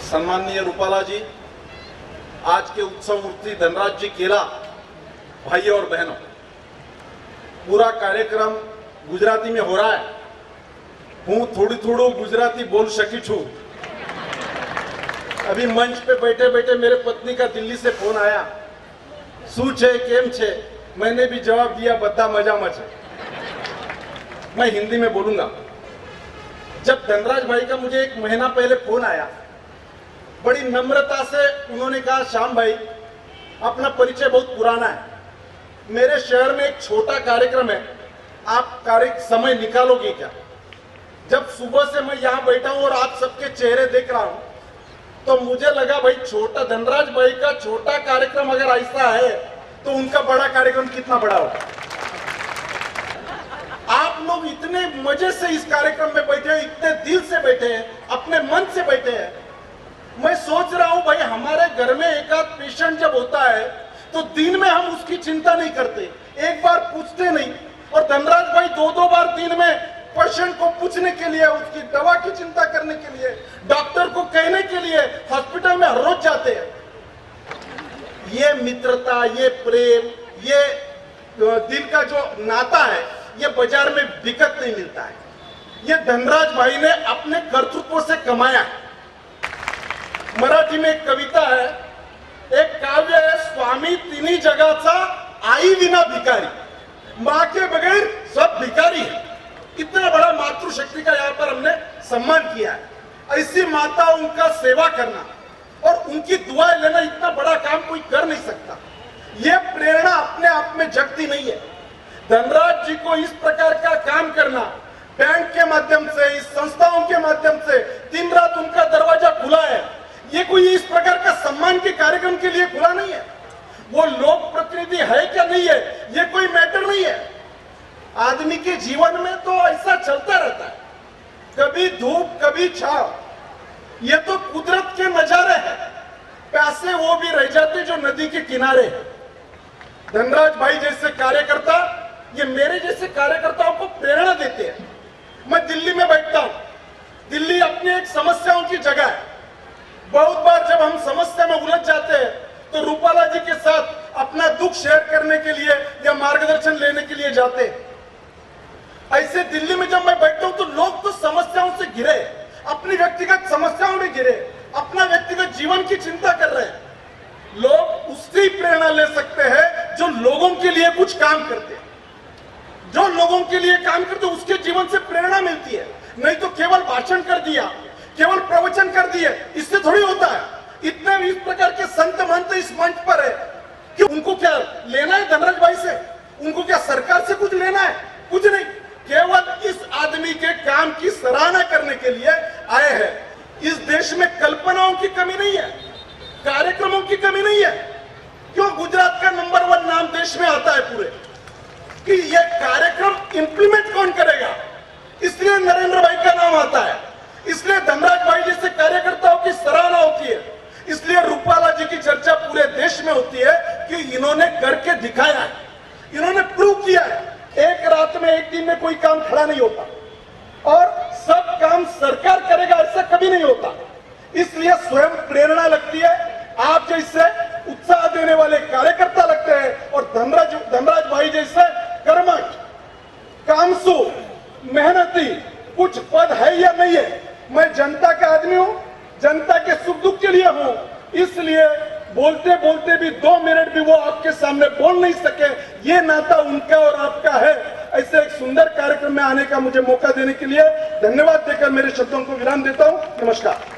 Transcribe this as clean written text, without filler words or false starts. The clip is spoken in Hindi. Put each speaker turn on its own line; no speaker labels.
सम्माननीय रूपाला जी, आज के उत्सव मूर्ति धनराज जी केला, भाई और बहनों, पूरा कार्यक्रम गुजराती में हो रहा है। हूँ थोड़ी गुजराती बोल सकी छू। अभी मंच पे बैठे बैठे मेरे पत्नी का दिल्ली से फोन आया, शू छे केम छे? मैंने भी जवाब दिया, बता मजा मच। मैं हिंदी में बोलूंगा। जब धनराज भाई का मुझे 1 महीना पहले फोन आया, बड़ी नम्रता से उन्होंने कहा, श्याम भाई अपना परिचय बहुत पुराना है, मेरे शहर में एक छोटा कार्यक्रम है, आप समय निकालोगे क्या? जब सुबह से मैं यहाँ बैठा हूँ और आप सबके चेहरे देख रहा हूँ, तो मुझे लगा भाई छोटा धनराज भाई का छोटा कार्यक्रम अगर ऐसा है तो उनका बड़ा कार्यक्रम कितना बड़ा होगा। आप लोग इतने मजे से इस कार्यक्रम में बैठे हैं, इतने दिल से बैठे हैं, अपने मन से बैठे हैं। मैं सोच रहा हूं भाई हमारे घर में एक आध पेशेंट जब होता है तो दिन में हम उसकी चिंता नहीं करते, एक बार पूछते नहीं, और धनराज भाई 2-2 बार दिन में पेशेंट को पूछने के लिए, उसकी दवा की चिंता करने के लिए, डॉक्टर को कहने के लिए हॉस्पिटल में हर रोज जाते हैं। ये मित्रता, ये प्रेम, ये दिल का जो नाता है, ये बाजार में बिकट नहीं मिलता है। ये धनराज भाई ने अपने कर्तृत्व से कमाया। मराठी में एक कविता है, एक काव्य है, स्वामी तिन्ही जगाचा आई विना भिकारी, माँ के बगैर सब भिकारी है। इतना बड़ा मातृशक्ति का यहाँ पर हमने सम्मान किया है। ऐसी माताओं का सेवा करना और उनकी दुआएं लेना, इतना बड़ा काम कोई कर नहीं सकता। ये प्रेरणा अपने आप में जगती नहीं है। धनराज जी को इस प्रकार का काम करना, बैंक के माध्यम से, इस संस्थाओं के माध्यम से दिन रात उनका दरवाजा खुला है। ये कोई इस प्रकार का सम्मान के कार्यक्रम के लिए खुला नहीं है। वो लोक प्रतिनिधि है क्या नहीं है, ये कोई मैटर नहीं है। आदमी के जीवन में तो ऐसा चलता रहता है, कभी धूप कभी छाव, ये तो कुदरत के नजारे हैं। प्यासे वो भी रह जाते जो नदी के किनारे हैं। धनराज भाई जैसे कार्यकर्ता, ये मेरे जैसे कार्यकर्ताओं को प्रेरणा देते हैं। मैं दिल्ली में बैठता हूं, दिल्ली अपनी एक समस्याओं की जगह है। बहुत बार जब हम समस्या में उलझ जाते हैं तो रूपाला जी के साथ अपना दुख शेयर करने के लिए या मार्गदर्शन लेने के लिए जाते हैं। ऐसे दिल्ली में जब मैं बैठता हूं तो लोग तो समस्याओं से घिरे, अपनी व्यक्तिगत समस्याओं में घिरे, अपना व्यक्तिगत जीवन की चिंता कर रहे हैं। लोग उससे प्रेरणा ले सकते हैं जो लोगों के लिए कुछ काम करते हैं। जो लोगों के लिए काम करते उसके जीवन से प्रेरणा मिलती है। नहीं तो केवल भाषण कर दिया, केवल प्रवचन कर दिए, इससे थोड़ी होता है। इतने इस प्रकार के संत महंत इस मंच पर है कि उनको क्या लेना है धनराज भाई से? उनको क्या सरकार से कुछ लेना है? कुछ नहीं, केवल इस आदमी के काम की सराहना करने के लिए आए हैं। इस देश में कल्पनाओं की कमी नहीं है, कार्यक्रमों की कमी नहीं है। क्यों गुजरात का नंबर 1 नाम देश में आता है पूरे, कि यह कार्यक्रम इंप्लीमेंट कौन करेगा, इसलिए नरेंद्र भाई का नाम आता है, इसलिए धनराज भाई जैसे कार्यकर्ताओं की सराहना होती है, इसलिए रूपाला जी की चर्चा पूरे देश में होती है कि इन्होंने करके दिखाया है, इन्होंने प्रूव किया है। एक रात में, एक दिन में कोई काम खड़ा नहीं होता और सब काम सरकार करेगा ऐसा कभी नहीं होता। इसलिए स्वयं प्रेरणा लगती है, आप जैसे उत्साह देने वाले कार्यकर्ता लगते हैं, और धनराज भाई जैसे कर्मठ, कामसू, मेहनती, कुछ पद है या नहीं है, मैं जनता का आदमी हूं, जनता के सुख दुख के लिए हूं, इसलिए बोलते बोलते भी 2 मिनट भी वो आपके सामने बोल नहीं सके। ये नाता उनका और आपका है। ऐसे एक सुंदर कार्यक्रम में आने का मुझे मौका देने के लिए धन्यवाद देकर मेरे शब्दों को विराम देता हूं। नमस्कार।